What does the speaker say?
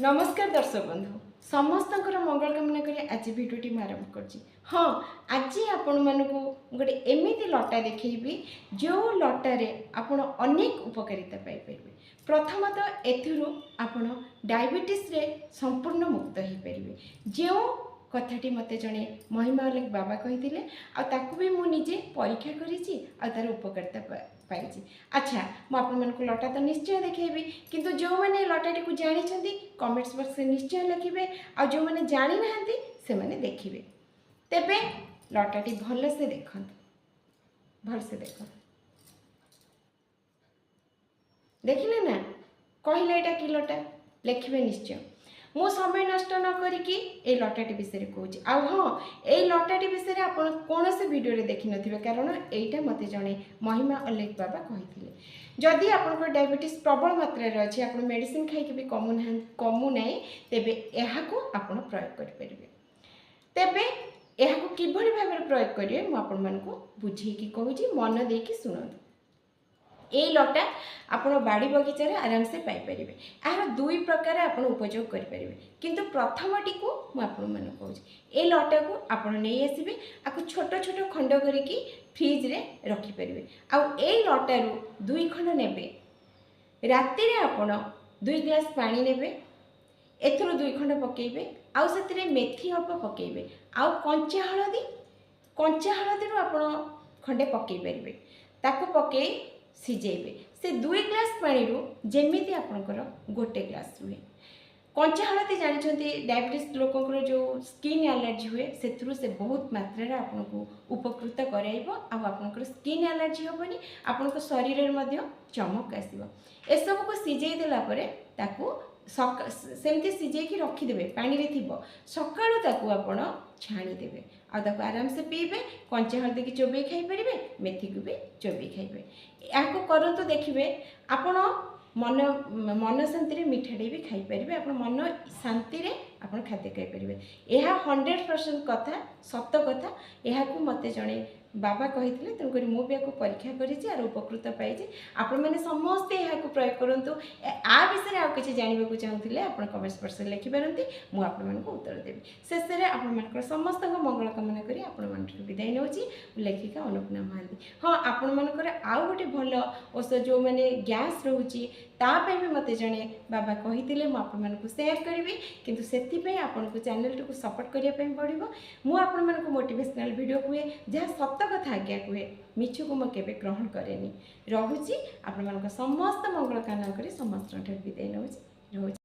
नमस्कार दर्शक बंधु समस्त मंगल कामना करी आज भिडियोटी मैं आरंभ कर आज आपण मानक गोटे एमती लटा देखी जो लटारे आपण अनेक उपकारिता पाइपर। प्रथमतः एथिरू आपण डायबिटीज रे संपूर्ण मुक्त हो पारे। जो कथाटी मते जड़े महिमा अलेख बाबा कही आकु भी मुझे परीक्षा कर उपकारिता पाई। अच्छा मुझे लटा तो निश्चय देखेबी किंतु जो मैंने लटाटी को जानी कमेंट्स बॉक्स से निश्चय लिखे आ जो मैंने जानी ना से मैंने देखिए तेबे लटाटी भल से देख देखिले ना कहले यहाँ कि लटा लिखे निश्चय मो समय नष्ट न करिकी ए लटाटी विषय कहूँ आ हाँ ये लटाटी विषय आप कौन से वीडियो रे देखि नथिबे कारण एटा मते जणे महिमा अलेख बाबा कही जदि आप डायबिटीज प्रबल मात्रा रे अछि आप मेडिसिन खाइके भी कमु ना तेबे एहाको आपण प्रयोग करि परिबे। तेबे एहाको किभଳି भाबरे प्रयोग करिवे मु आपण मानको बुझेकी कहूँ मन देकी सुनंतु। ये लटा आपण बाड़ी बगीचार आराम से पाइपर। यार दुई प्रकार आप उपयोग करें किंतु प्रथमटी को मुझे कहूँ ये लटा को आप नहीं आसबे आपको छोट छोट खंड करके फ्रिज रे रखिपारे। आई लटारू दुई खंड ने राति आपण 2 ग्लास पानी ने एथर 2 खंड पकेबे आउ से मेथी अल्प पकेबे आउ कंचा हलदी आपण खंडे पकई पारे ताको पकई सिझेबे से 2 ग्लास पानी रू जेमिति आपनकर गोटे ग्लास हुए। कंचा हलदी जानते डायबिटीज लोकंर जो स्किन एलर्जी हुए से बहुत मात्रा आपको उपकृत कराइब आपनकर स्किन एलर्जी हेनी आपण शरीर में चमक आसो। एसबू को सिझे देलापर ताकू सेमती सिझे रखिदे पानी रे थिबो सकाळु ताकू आपण छाणीदेवे आकु आराम से पीबे। कंचा हलदी की चोबई खाईपारे मेथी को भी चोबई खाइबे। या करतु देखिए आपण मन मन शांति मिठाटी भी खाईपारे आप मन शांति आप खाद्य खाईपारे। यह 100% कथा सत कथा यह मत जड़े बाबा कही तेणुक मुझे परीक्षा कर उपकृत पाई आपण मैंने समस्ते यहाँ प्रयोग करूँ। आ विषय आउ कि जानवा चाहूँगे आप कमेंट्स बॉक्स में लिखिपारती मुझे उत्तर देवी। शेष में आप समस्त मंगल कामना करी आपण विदाय नौ लेखिका अनुपना महांती। हाँ आपण मानकर आउ गोटे भल औषध जो मैंने गैस रोचे तापाई भी मत जड़े बाबा कही मुझे सेयार करी किंतु से आपन को चैनल को सपोर्ट करने पड़ो। मुझे मोटिवेशनल वीडियो कहे जहाँ सत कथा आज्ञा कहे मिछ को मुझे ग्रहण कैनि रोची। आपण समस्त मंगल कामना करी समस्त विदाय नौ।